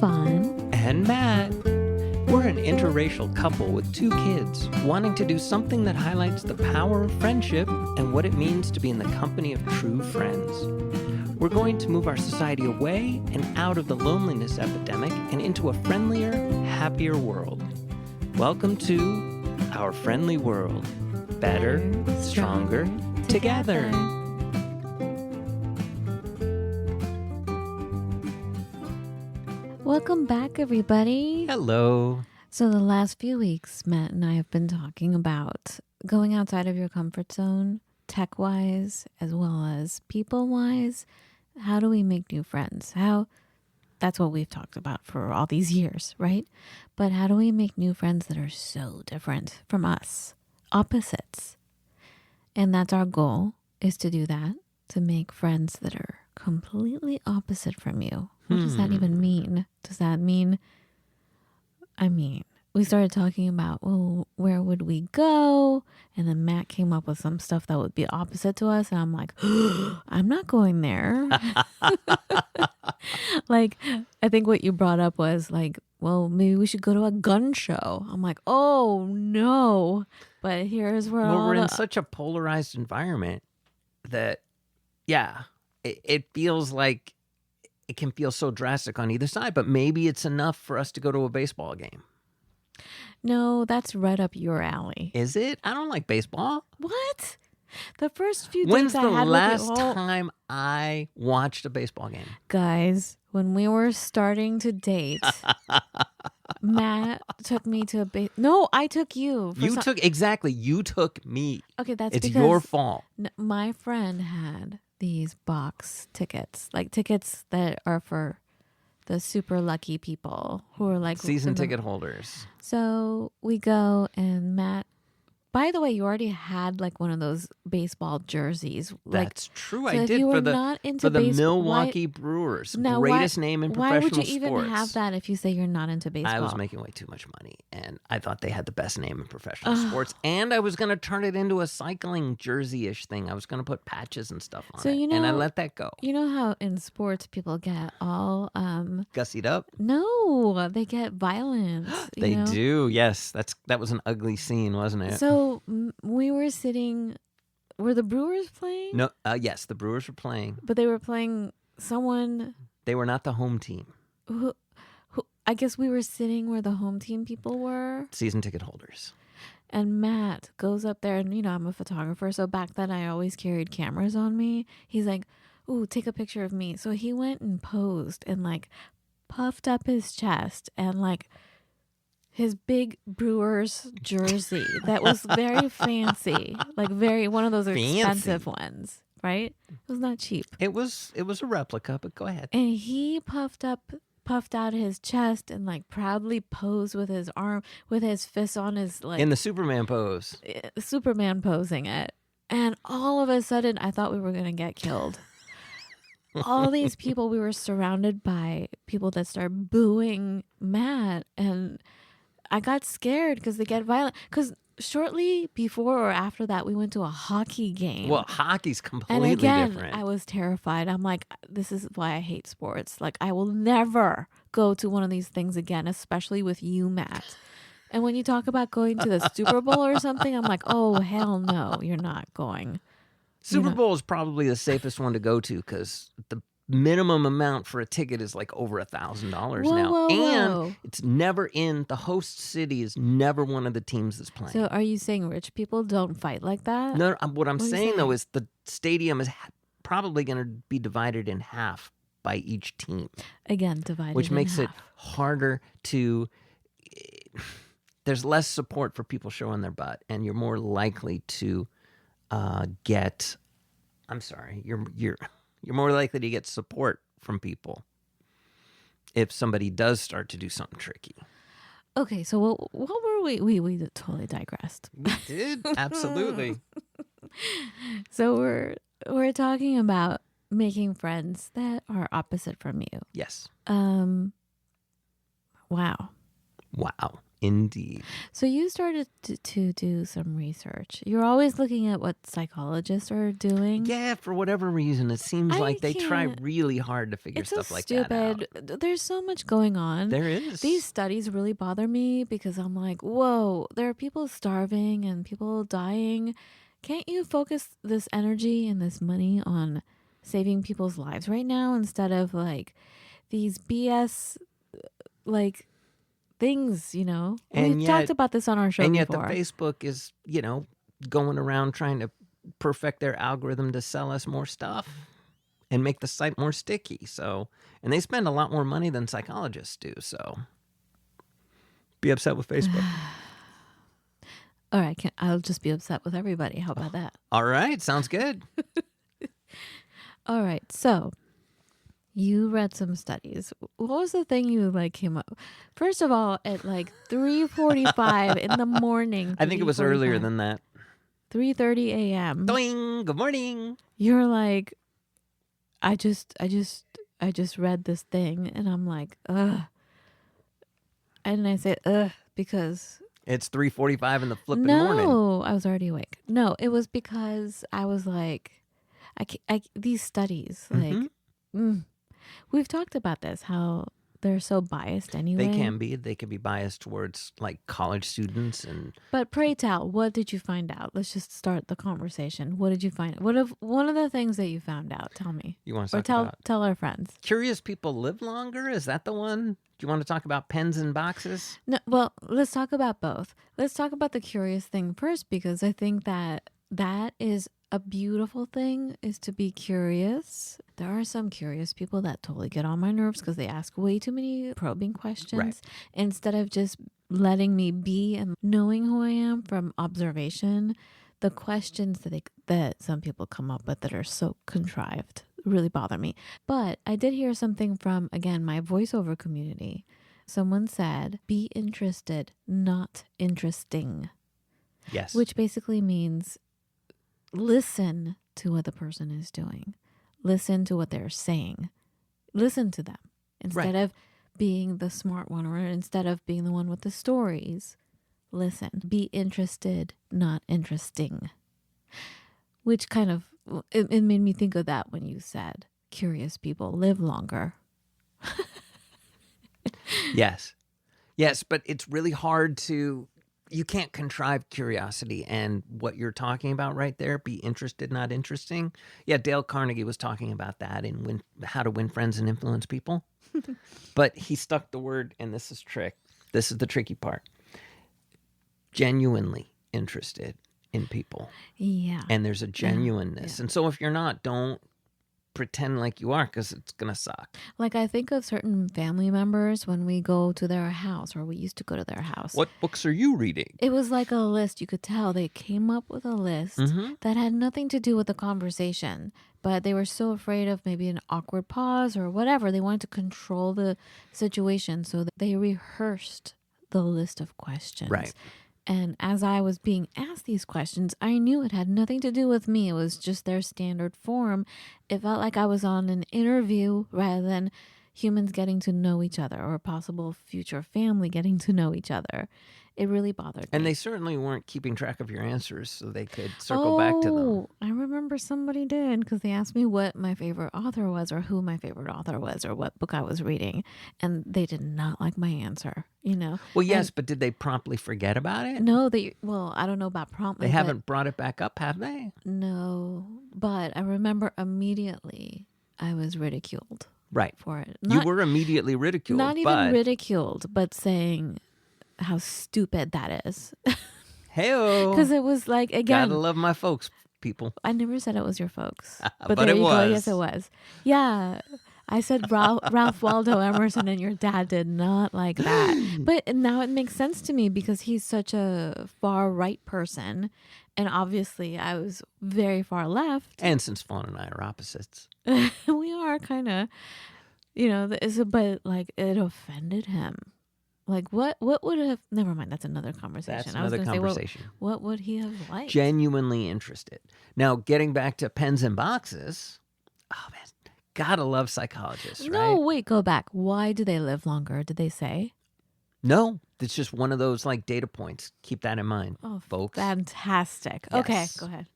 Fawn and Matt. We're an interracial couple with 2 kids wanting to do something that highlights the power of friendship and what it means to be in the company of true friends. We're going to move our society away and out of the loneliness epidemic and into a friendlier, happier world. Welcome to our friendly world. Better, stronger, together. Welcome back, everybody. Hello. So the last few weeks, Matt and I have been talking about going outside of your comfort zone, tech-wise, as well as people-wise. How do we make new friends? That's what we've talked about for all these years, right? But how do we make new friends that are so different from us? Opposites. And that's our goal, is to do that, to make friends that are completely opposite from you. What does that even mean? Does that mean, we started talking about, well, where would we go? And then Matt came up with some stuff that would be opposite to us. And I'm like, I'm not going there. Like, I think what you brought up was like, well, maybe we should go to a gun show. I'm like, oh, no. But here's where we're in such a polarized environment that, it feels like it can feel so drastic on either side, but maybe it's enough for us to go to a baseball game. No, that's right up your alley. Is it? I don't like baseball. What? The first few When's dates the I had last with you, time I watched a baseball game? Guys, when we were starting to date, Matt took me to No, I took you. You took me. Okay, that's it's because your fault. My friend had these box tickets, like tickets that are for the super lucky people who are like season ticket holders. So we go, and Matt, by the way, you already had like one of those baseball jerseys. That's true. So I did for the Milwaukee Brewers. Greatest name in professional sports. Why would you even have that if you say you're not into baseball? I was making way too much money, and I thought they had the best name in professional sports. And I was going to turn it into a cycling jersey-ish thing. I was going to put patches and stuff on it, and I let that go. You know how in sports people get all gussied up? No, they get violent. They do. Yes, that was an ugly scene, wasn't it? So we were sitting. Were the Brewers playing? No. Yes, the Brewers were playing. But they were playing someone. They were not the home team. Who? I guess we were sitting where the home team people were. Season ticket holders. And Matt goes up there, and I'm a photographer, so back then I always carried cameras on me. He's like, "Ooh, take a picture of me." So he went and posed and like puffed up his chest and like his big Brewers jersey that was very fancy, like one of those expensive ones, right? It was not cheap. It was a replica, but go ahead. And he puffed out his chest and like proudly posed with his arm, with his fist on his like in the Superman pose. Superman posing it. And all of a sudden, I thought we were gonna get killed. All these people, we were surrounded by people that start booing Matt, and I got scared because they get violent. Because shortly before or after that, we went to a hockey game. Well, hockey's completely and again, different. I was terrified. I'm like, this is why I hate sports. Like, I will never go to one of these things again, especially with you, Matt. And when you talk about going to the Super Bowl or something, I'm like, oh, hell no, you're not going. Super Bowl is probably the safest one to go to because the minimum amount for a ticket is like over $1,000 now. And it's never in the host city is never one of the teams that's playing. So are you saying rich people don't fight like that? No, what I'm saying though is the stadium is probably going to be divided in half by each team. Again, divided which makes in it harder to there's less support for people showing their butt, and you're more likely to get you're more likely to get support from people if somebody does start to do something tricky. Okay, so what were we totally digressed. We did, absolutely. So we're talking about making friends that are opposite from you. Yes. Wow. Indeed. So you started to do some research. You're always looking at what psychologists are doing. Yeah, for whatever reason, it seems I like they try can't. really hard to figure It's so stuff like that out. stupid. There's so much going on. There is. These studies really bother me because I'm like, whoa, there are people starving and people dying. Can't you focus this energy and this money on saving people's lives right now instead of like these BS like things, you know? And We've yet- talked about this on our show And yet before. the Facebook is, going around trying to perfect their algorithm to sell us more stuff and make the site more sticky. So, and they spend a lot more money than psychologists do. So be upset with Facebook. All right, I'll just be upset with everybody. How about that? All right. Sounds good. All right, so you read some studies. What was the thing you like came up? First of all, at like 3:45 in the morning. I think it was earlier 3:45, than that. 3:30 a.m. Doing. Good morning. You're like, I just read this thing, and I'm like, ugh. And I said, ugh, because It's 3:45 in the flipping no, morning. I was already awake. No, it was because I was like, these studies, like, we've talked about this, how they're so biased anyway. They can be. They can be biased towards like college students and. But pray tell, what did you find out? Let's just start the conversation. What did you find? What if one of the things that you found out? Tell me. You want to Or talk about tell our friends. curious people live longer? Is that the one? Do you want to talk about pens and boxes? No, well, let's talk about both. Let's talk about the curious thing first, because I think that is a beautiful thing, is to be curious. There are some curious people that totally get on my nerves because they ask way too many probing questions Right. instead of just letting me be and knowing who I am from observation. The questions that some people come up with that are so contrived really bother me. But I did hear something from, again, my voiceover community. Someone said, be interested, not interesting, Yes. which basically means listen to what the person is doing. Listen to what they're saying. Listen to them instead of being the smart one, or instead of being the one with the stories. Listen. Be interested, not interesting. Which kind of, it made me think of that when you said curious people live longer. Yes. Yes, but it's really hard to, you can't contrive curiosity, and what you're talking about right there, be interested, not interesting. Yeah, Dale Carnegie was talking about that in How to Win Friends and Influence People. But he stuck the word, and this is the tricky part, genuinely interested in people. Yeah. And there's a genuineness. Yeah. And so if you're not, don't pretend like you are, because it's going to suck. Like, I think of certain family members when we go to their house, or we used to go to their house. What books are you reading? It was like a list. You could tell they came up with a list that had nothing to do with the conversation, but they were so afraid of maybe an awkward pause or whatever. They wanted to control the situation, so they rehearsed the list of questions. Right. And as I was being asked these questions, I knew it had nothing to do with me. It was just their standard form. It felt like I was on an interview rather than humans getting to know each other, or a possible future family getting to know each other. It really bothered me. And they certainly weren't keeping track of your answers, so they could circle back to them. Oh, I remember somebody did, because they asked me what my favorite author was, or who my favorite author was, or what book I was reading. And they did not like my answer, you know? Well, yes, but did they promptly forget about it? No, I don't know about promptly. They haven't brought it back up, have they? No, but I remember immediately I was ridiculed Right. for it. You were immediately ridiculed. Not even but ridiculed, but saying how stupid that is. Hey-o. Because it was like, again, Gotta love my folks, people. I never said it was your folks. But there it you go. was. Yes, it was. Yeah. I said Ralph Waldo Emerson, and your dad did not like that. But now it makes sense to me, because he's such a far right person. And obviously I was very far left. And since Fawn and I are opposites. We are kind of, but like, it offended him. Like, what would have, never mind, that's another conversation. That's another conversation. Say, what would he have liked? Genuinely interested. Now, getting back to pens and boxes, oh man, gotta love psychologists, right? No, wait, go back. Why do they live longer? Did they say? No, it's just one of those like data points. Keep that in mind, folks. Fantastic. Yes. Okay, go ahead.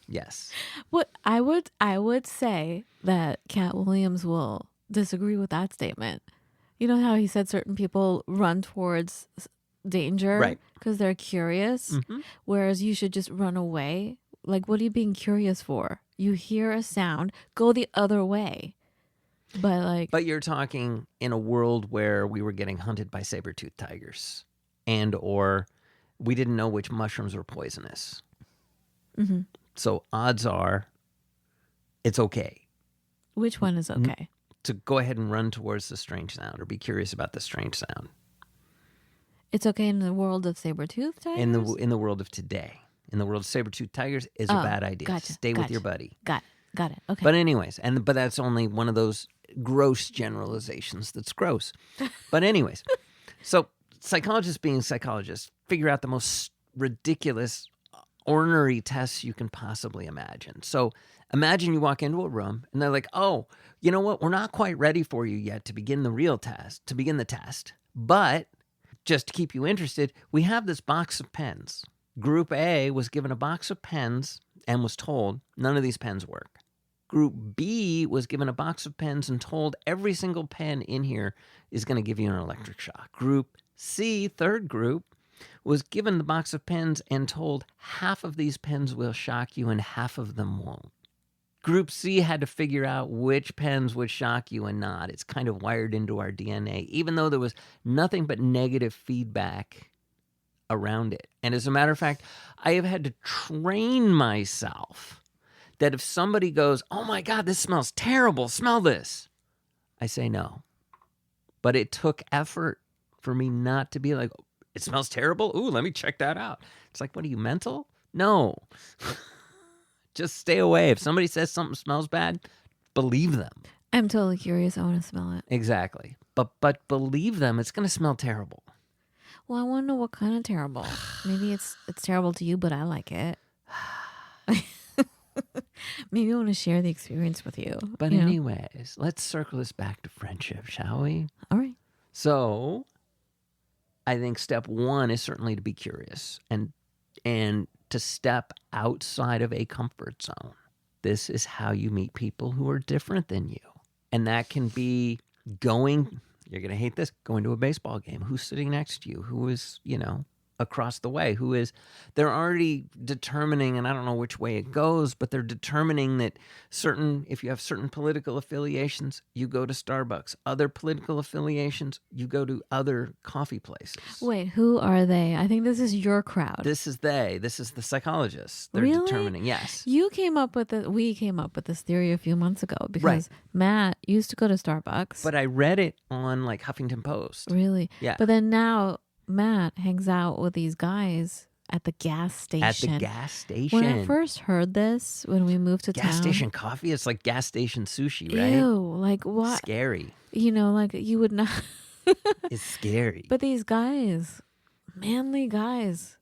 Yes. What I would say that Cat Williams will disagree with that statement. You know how he said certain people run towards danger Right. because they're curious, whereas you should just run away. Like, what are you being curious for? You hear a sound, go the other way. But you're talking in a world where we were getting hunted by saber-toothed tigers, and or we didn't know which mushrooms were poisonous. So odds are it's okay which one is okay? to go ahead and run towards the strange sound or be curious about the strange sound. It's okay in the world of saber-toothed tigers? In the world of today. In the world of saber-toothed tigers is a bad idea. Gotcha, Stay with your buddy. Got it. Okay. But anyways, but that's only one of those gross generalizations that's gross. But anyways, so psychologists being psychologists figure out the most ridiculous, ornery tests you can possibly imagine. So imagine you walk into a room and they're like, oh, you know what? We're not quite ready for you yet to begin the test. But just to keep you interested, we have this box of pens. Group A was given a box of pens and was told none of these pens work. Group B was given a box of pens and told every single pen in here is going to give you an electric shock. Group C, third group, was given the box of pens and told half of these pens will shock you and half of them won't. Group C had to figure out which pens would shock you and not. It's kind of wired into our DNA, even though there was nothing but negative feedback around it. And as a matter of fact, I have had to train myself that if somebody goes, oh my God, this smells terrible, smell this, I say no. But it took effort for me not to be like, it smells terrible? Ooh, let me check that out. It's like, what are you, mental? No. Just stay away. If somebody says something smells bad, believe them. I'm totally curious. I want to smell it. Exactly. But believe them, it's going to smell terrible. Well, I want to know what kind of terrible. Maybe it's terrible to you, but I like it. Maybe I want to share the experience with you. But anyways, let's circle this back to friendship, shall we? All right. So I think step one is certainly to be curious and to step outside of a comfort zone. This is how you meet people who are different than you. And that can be going, you're going to hate this, going to a baseball game. Who's sitting next to you? Who is, across the way? They're already determining, and I don't know which way it goes, but they're determining that if you have certain political affiliations, you go to Starbucks. Other political affiliations, you go to other coffee places. Wait, who are they? I think this is your crowd. This is the psychologists. They're really? Determining, yes. We came up with this theory a few months ago because Matt used to go to Starbucks. But I read it on like Huffington Post. Really? Yeah. But then now Matt hangs out with these guys at the gas station. When I first heard this, when we moved to town. Gas station coffee? It's like gas station sushi, right? Ew, like what? Scary. Like you would not. It's scary. But these guys, manly guys,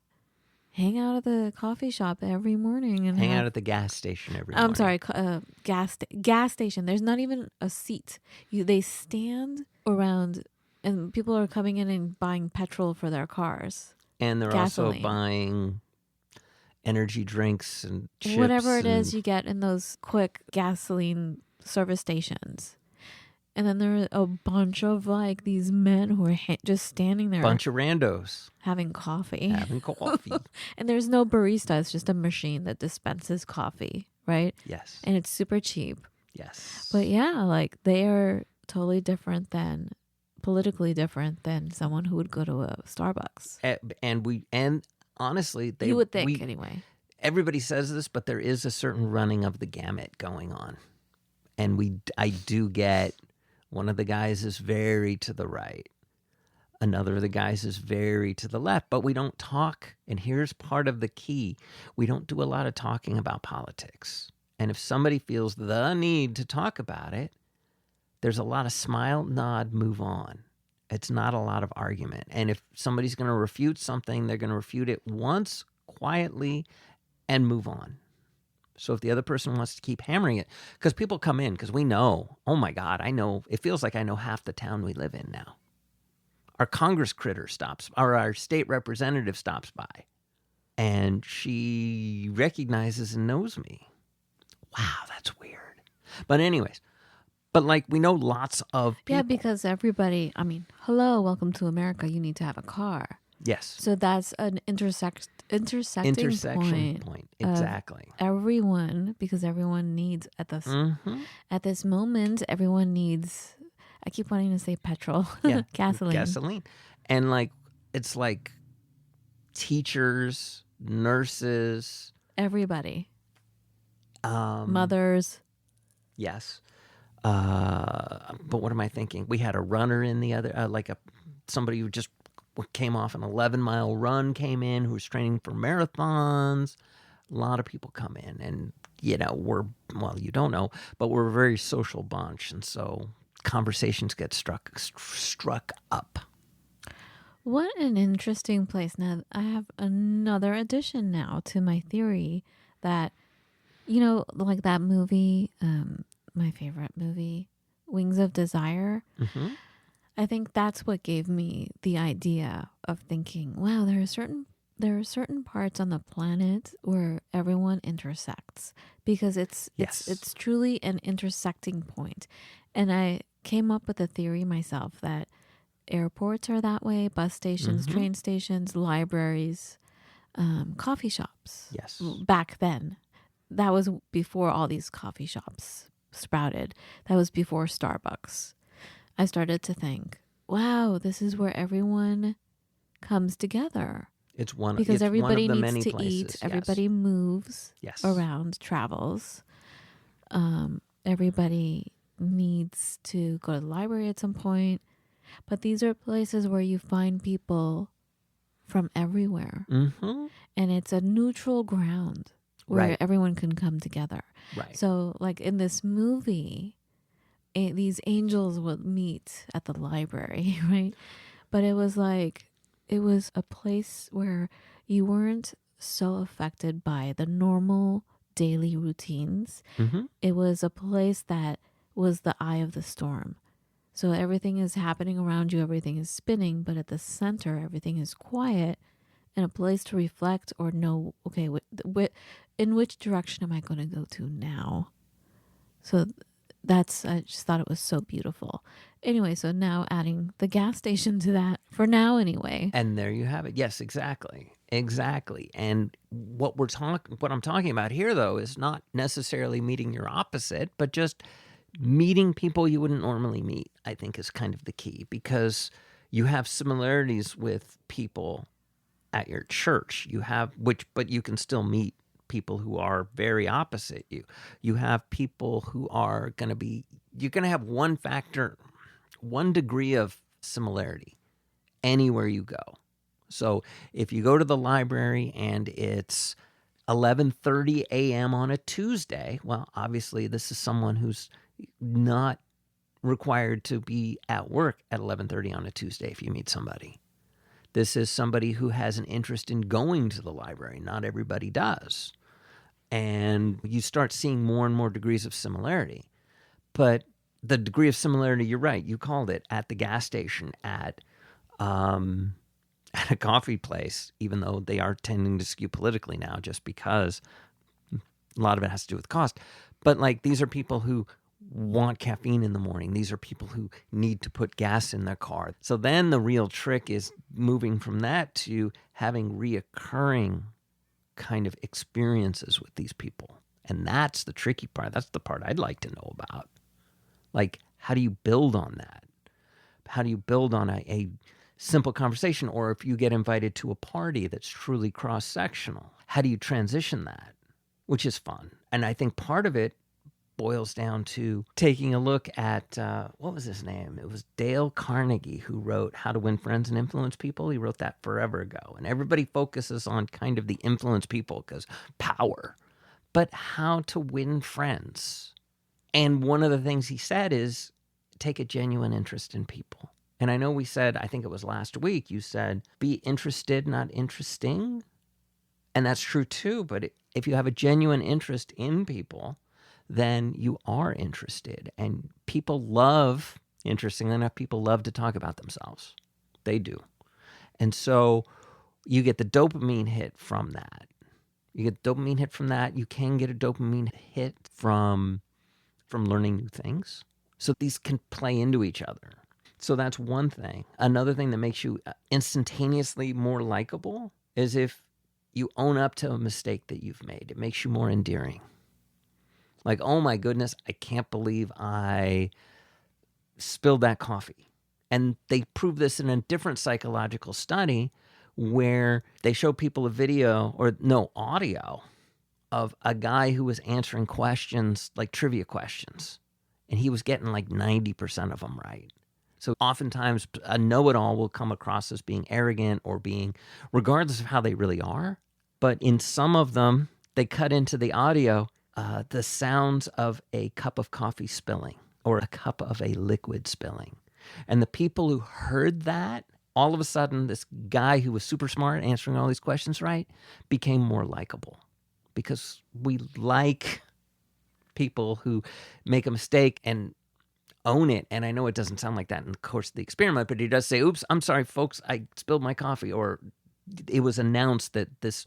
hang out at the coffee shop every morning and hang out at the gas station every morning. I'm sorry, gas station. There's not even a seat. They stand around. And people are coming in and buying petrol for their cars. And they're gasoline. Also buying energy drinks and chips. Whatever it is you get in those quick gasoline service stations. And then there are a bunch of like these men who are just standing there. Bunch of randos. Having coffee. And there's no barista. It's just a machine that dispenses coffee, right? Yes. And it's super cheap. Yes. But yeah, like they are totally politically different than someone who would go to a Starbucks. And honestly, you would think anyway. Everybody says this, but there is a certain running of the gamut going on. And I do get one of the guys is very to the right. Another of the guys is very to the left, but we don't talk. And here's part of the key. We don't do a lot of talking about politics. And if somebody feels the need to talk about it, there's a lot of smile, nod, move on. It's not a lot of argument. And if somebody's going to refute something, they're going to refute it once, quietly, and move on. So if the other person wants to keep hammering it, because people come in, because we know, oh my God, I know, it feels like I know half the town we live in now. our Congress critter stops, or our state representative stops by, and she recognizes and knows me. Wow, that's weird. But anyways, but like we know lots of people. Yeah, because everybody, I mean, hello, welcome to America. You need to have a car. Yes. So that's an intersecting point. Exactly. Everyone, because everyone needs at this moment, everyone needs. I keep wanting to say petrol, Yeah, gasoline. And like it's like teachers, nurses, Everybody, mothers. Yes. But what am I thinking? We had a runner in the other, somebody who just came off an 11-mile run came in who was training for marathons. A lot of people come in, and you don't know, but we're a very social bunch, and so conversations get struck up. What an interesting place. Now I have another addition now to my theory that, like that movie, my favorite movie, Wings of Desire. Mm-hmm. I think that's what gave me the idea of thinking, wow, there are certain parts on the planet where everyone intersects, because it's truly an intersecting point. And I came up with a theory myself that airports are that way, bus stations, train stations, libraries, coffee shops. Yes. Back then. That was before all these coffee shops sprouted. That was before Starbucks. I started to think, wow, this is where everyone comes together. Because everybody one of the needs many to places. eat. Everybody moves around, travels. Everybody needs to go to the library at some point. But these are places where you find people from everywhere. Mm-hmm. And it's a neutral ground where everyone can come together. Right. So like in this movie, these angels would meet at the library, right? But it was a place where you weren't so affected by the normal daily routines. Mm-hmm. It was a place that was the eye of the storm. So everything is happening around you, everything is spinning, but at the center, everything is quiet, and a place to reflect or know, okay, in which direction am I going to go to now? So I just thought it was so beautiful. Anyway, so now adding the gas station to that, for now anyway. And there you have it. Yes, exactly. And what I'm talking about here, though, is not necessarily meeting your opposite, but just meeting people you wouldn't normally meet, I think, is kind of the key, because you have similarities with people at your church. But you can still meet people who are very opposite you. You have people who are you're going to have one degree of similarity anywhere you go. So if you go to the library and it's 11:30 a.m. on a Tuesday, well, obviously this is someone who's not required to be at work at 11:30 on a Tuesday if you meet somebody. This is somebody who has an interest in going to the library. Not everybody does. And you start seeing more and more degrees of similarity. But the degree of similarity, you're right, you called it, at the gas station, at a coffee place, even though they are tending to skew politically now just because a lot of it has to do with cost. But like, these are people who want caffeine in the morning. These are people who need to put gas in their car. So then the real trick is moving from that to having reoccurring kind of experiences with these people. And that's the tricky part. That's the part I'd like to know about. Like, how do you build on that? How do you build on a simple conversation? Or if you get invited to a party that's truly cross-sectional, how do you transition that? Which is fun. And I think part of it boils down to taking a look at, what was his name? It was Dale Carnegie, who wrote How to Win Friends and Influence People. He wrote that forever ago. And everybody focuses on kind of the influence people because power. But how to win friends. And one of the things he said is take a genuine interest in people. And I know we said, I think it was last week, you said, be interested, not interesting. And that's true too. But if you have a genuine interest in people, then you are interested. And interestingly enough, people love to talk about themselves. They do. And so you get the dopamine hit from that. You get dopamine hit from that. You can get a dopamine hit from learning new things. So these can play into each other. So that's one thing. Another thing that makes you instantaneously more likable is if you own up to a mistake that you've made. It makes you more endearing. Like, oh my goodness, I can't believe I spilled that coffee. And they prove this in a different psychological study where they show people a video or no audio of a guy who was answering questions like trivia questions. And he was getting like 90% of them right. So oftentimes a know-it-all will come across as being arrogant or being, regardless of how they really are. But in some of them, they cut into the audio the sounds of a cup of coffee spilling or a cup of a liquid spilling. And the people who heard that, all of a sudden, this guy who was super smart answering all these questions right became more likable because we like people who make a mistake and own it. And I know it doesn't sound like that in the course of the experiment, but he does say, oops, I'm sorry, folks, I spilled my coffee. Or it was announced that this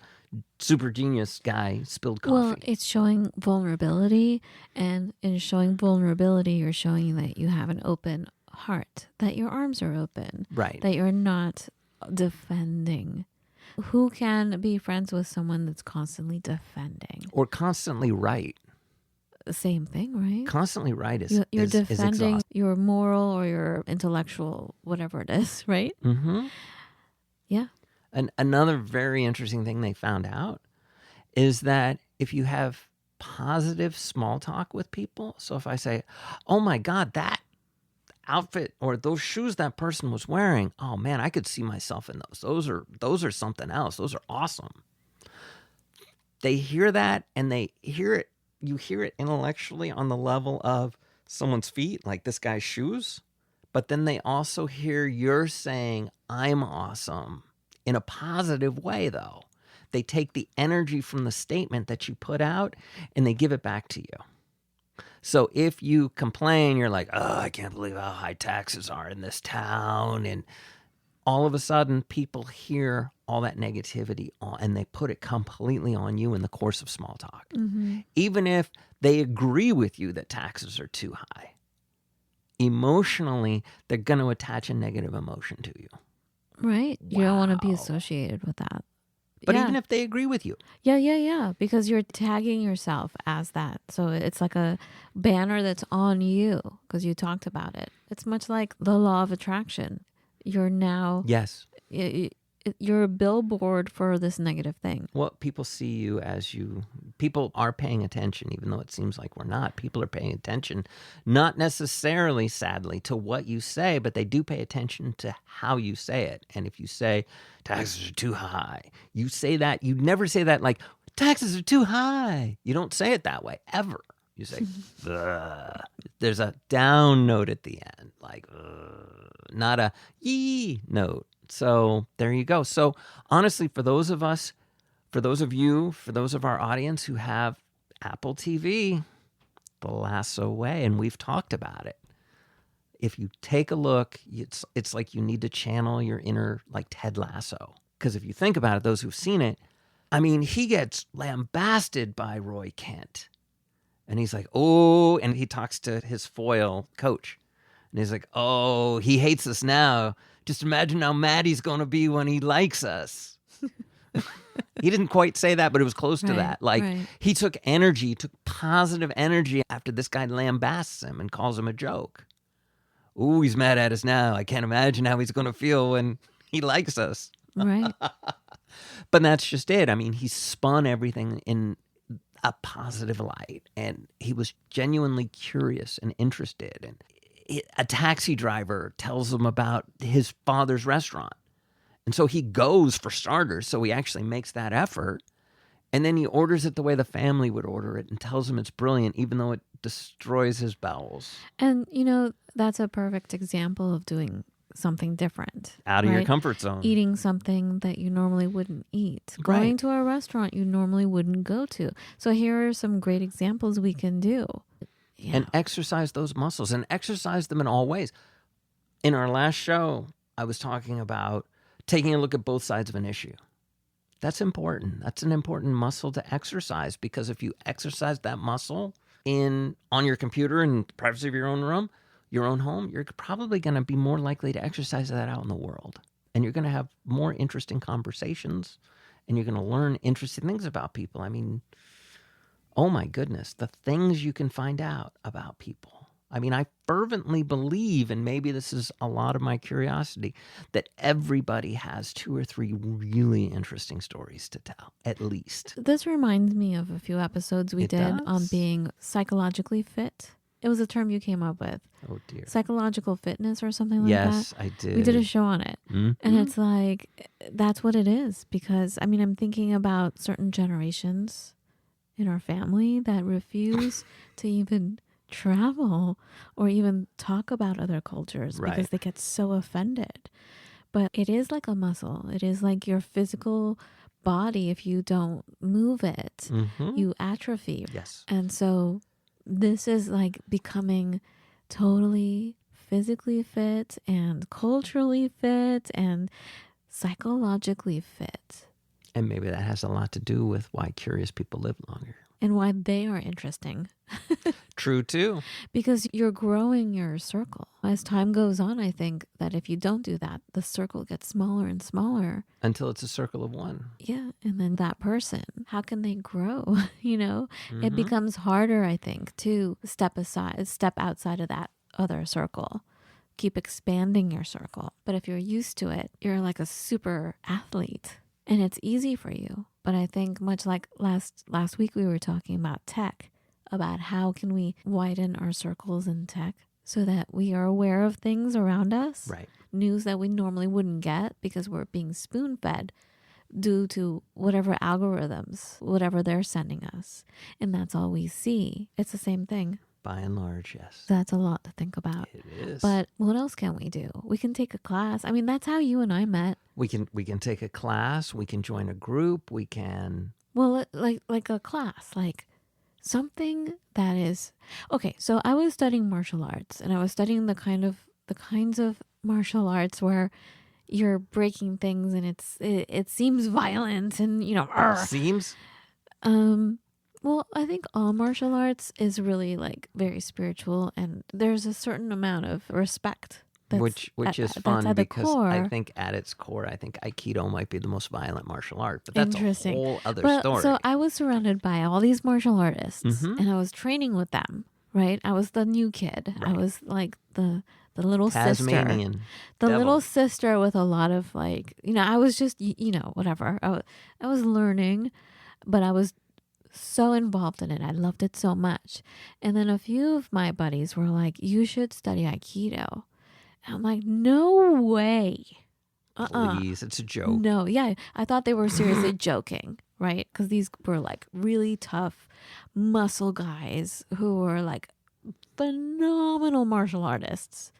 super genius guy spilled coffee. Well, it's showing vulnerability. And in showing vulnerability, you're showing that you have an open heart, that your arms are open. Right. That you're not defending. Who can be friends with someone that's constantly defending? Or constantly right. Same thing, right? Constantly right is you're defending exhausting. your moral or your intellectual, whatever it is, right? Mm-hmm. Yeah. And another very interesting thing they found out is that if you have positive small talk with people, so if I say, oh my God, that outfit or those shoes that person was wearing, oh man, I could see myself in those. Those are something else. Those are awesome. They hear that and they hear it. You hear it intellectually on the level of someone's feet, like this guy's shoes. But then they also hear you're saying, I'm awesome in a positive way, though. They take the energy from the statement that you put out and they give it back to you. So if you complain, you're like, oh, I can't believe how high taxes are in this town. And all of a sudden, people hear all that negativity and they put it completely on you in the course of small talk. Mm-hmm. Even if they agree with you that taxes are too high, emotionally, they're going to attach a negative emotion to you. Right. Wow. You don't want to be associated with that. But even if they agree with you. Yeah. Because you're tagging yourself as that. So it's like a banner that's on you because you talked about it. It's much like the law of attraction. You're now... Yes. You're a billboard for this negative thing. Well, people see you as you... People are paying attention, even though it seems like we're not. People are paying attention, not necessarily, sadly, to what you say, but they do pay attention to how you say it. And if you say, taxes are too high, you say that. You never say that like, taxes are too high. You don't say it that way, ever. You say, there's a down note at the end, like, not a yee note. So there you go. So honestly, for those of us, for those of you, for those of our audience who have Apple TV, the lasso way, and we've talked about it. If you take a look, it's like you need to channel your inner like Ted Lasso. Because if you think about it, those who've seen it, I mean, he gets lambasted by Roy Kent. And he's like, oh, and he talks to his foil coach. And he's like, oh, he hates us now. Just imagine how mad he's going to be when he likes us. He didn't quite say that, but it was close to that. Like, he took positive energy after this guy lambasts him and calls him a joke. Ooh, he's mad at us now. I can't imagine how he's going to feel when he likes us. Right. But that's just it. I mean, he spun everything in a positive light, and he was genuinely curious and interested. And a taxi driver tells him about his father's restaurant. And so he goes for starters. So he actually makes that effort. And then he orders it the way the family would order it and tells him it's brilliant, even though it destroys his bowels. And, that's a perfect example of doing something different. Out of your comfort zone. Eating something that you normally wouldn't eat. Going to a restaurant you normally wouldn't go to. So here are some great examples we can do. Yeah. And exercise those muscles and exercise them in all ways. In our last show, I was talking about taking a look at both sides of an issue. That's important. That's an important muscle to exercise, because if you exercise that muscle on your computer in the privacy of your own room, your own home, you're probably going to be more likely to exercise that out in the world. And you're going to have more interesting conversations, and you're going to learn interesting things about people. I mean, oh my goodness, the things you can find out about people. I mean, I fervently believe, and maybe this is a lot of my curiosity, that everybody has 2 or 3 really interesting stories to tell, at least. This reminds me of a few episodes we It did on does? being psychologically fit. It was a term you came up with. Oh dear. Psychological fitness or something like that. Yes, I did. We did a show on it. Mhm. And it's like, that's what it is. Because, I mean, I'm thinking about certain generations in our family that refuse to even travel or even talk about other cultures because Right. they get so offended. But it is like a muscle. It is like your physical body. If you don't move it, Mhm. you atrophy. Yes. And so this is like becoming totally physically fit and culturally fit and psychologically fit, And maybe that has a lot to do with why curious people live longer. and why they are interesting. True, too. Because you're growing your circle. As time goes on, I think that if you don't do that, the circle gets smaller and smaller. Until it's a circle of one. Yeah. And then that person, how can they grow? You know, it Mhm. becomes harder, I think, to step outside of that other circle. Keep expanding your circle. But if you're used to it, you're like a super athlete and it's easy for you. But I think much like last week we were talking about tech, about how can we widen our circles in tech so that we are aware of things around us, Right. news that we normally wouldn't get because we're being spoon-fed due to whatever algorithms, whatever they're sending us. And that's all we see. It's the same thing. By and large, yes. That's a lot to think about. It is. But what else can we do? We can take a class. I mean, that's how you and I met. we can take a class. We can join a group. We can. Well, like a class, like something that is okay. So I was studying martial arts, and I was studying the kinds of martial arts where you're breaking things, and it seems violent, and Seems. Well, I think all martial arts is really like very spiritual, and there's a certain amount of respect. Which is fun at the because core. I think at its core, I think Aikido might be the most violent martial art, but that's a Interesting. whole other But story. so I was surrounded by all these martial artists, Mhm. and I was training with them. Right, I was the new kid. I Right. was like the little sister, Tasmanian the devil. little sister with a lot of like I was just whatever. I was learning, but I was so involved in it. I loved it so much. And then a few of my buddies were like, "You should study Aikido." And I'm like, "No way." Please, it's a joke. No, yeah. I thought they were seriously joking, right? Because these were like really tough muscle guys who were like phenomenal martial artists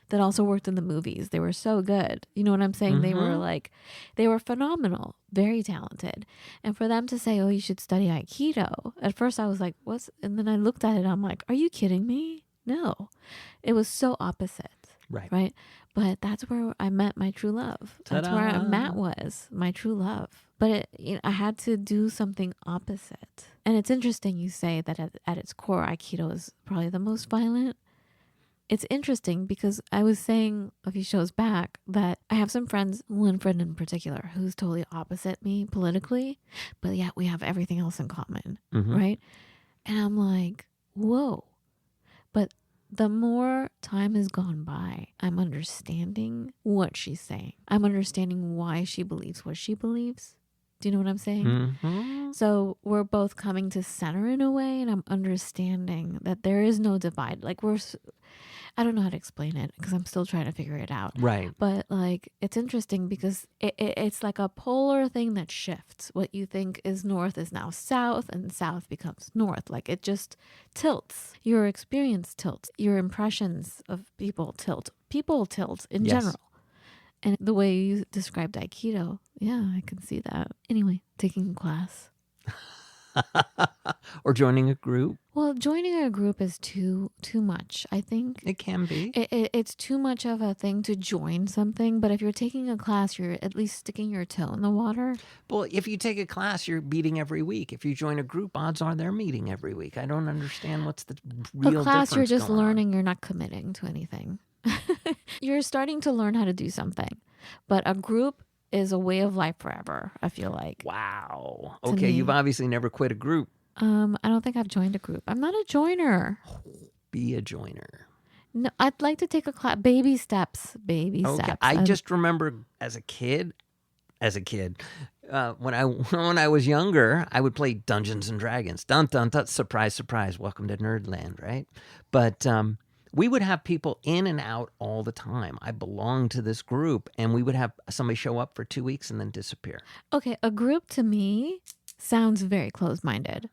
that also worked in the movies. They were so good. You know what I'm saying? They were phenomenal, very talented. And for them to say, "Oh, you should study Aikido." At first I was like, "What's?" And then I looked at it. I'm like, "Are you kidding me?" No. It was so opposite. Right. Right. But that's where I met my true love. That's where Ta-da. Matt was, my true love. But I had to do something opposite. And it's interesting you say that at its core, Aikido is probably the most violent. It's interesting because I was saying a few shows back that I have some friends, one friend in particular, who's totally opposite me politically, but yet we have everything else in common, Mhm. right? And I'm like, whoa. But the more time has gone by, I'm understanding what she's saying. I'm understanding why she believes what she believes. Do you know what I'm saying? Mhm. So we're both coming to center in a way, and I'm understanding that there is no divide. Like I don't know how to explain it because I'm still trying to figure it out. Right. But like, it's interesting because it's like a polar thing that shifts. What you think is north is now south, and south becomes north. Like it just tilts. Your experience tilts. Your impressions of people tilt. People tilt in Yes. general. And the way you described Aikido, yeah, I can see that. Anyway, taking a class. Or joining a group. Well, joining a group is too much, I think. It can be. It's too much of a thing to join something, but if you're taking a class, you're at least sticking your toe in the water. Well, if you take a class, you're meeting every week. If you join a group, odds are they're meeting every week. I don't understand what's the real A class, you're difference just going on. learning, you're not committing to anything. You're starting to learn how to do something. But a group is a way of life forever, I feel like. Wow. To Okay, me. you've obviously never quit a group. I don't think I've joined a group. I'm not a joiner. Be a joiner. No, I'd like to take a class. Baby steps. Baby Okay, steps. I just remember as a kid, when I was younger, I would play Dungeons and Dragons. Dun dun dun! Surprise, surprise! Welcome to Nerdland, right? But we would have people in and out all the time. I belonged to this group, and we would have somebody show up for 2 weeks and then disappear. Okay, a group to me sounds very closed-minded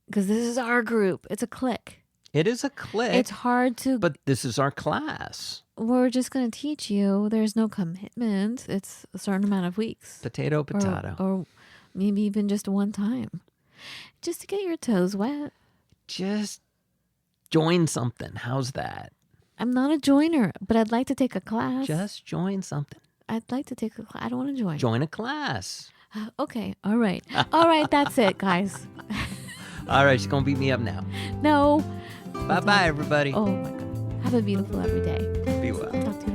because this is our group. It's a clique. It is a clique. It's hard to. But this is our class. We're just going to teach you. There's no commitment. It's a certain amount of weeks. Potato, potato. Or maybe even just one time. Just to get your toes wet. Just join something. How's that? I'm not a joiner, but I'd like to take a class. Just join something. I'd like to take a class. I don't want to join. Join a class. Okay. All right. All right. That's it, guys. All right, she's going to beat me up now. No. Bye-bye, everybody. Oh, my God. Have a beautiful every day. Be well. Talk to you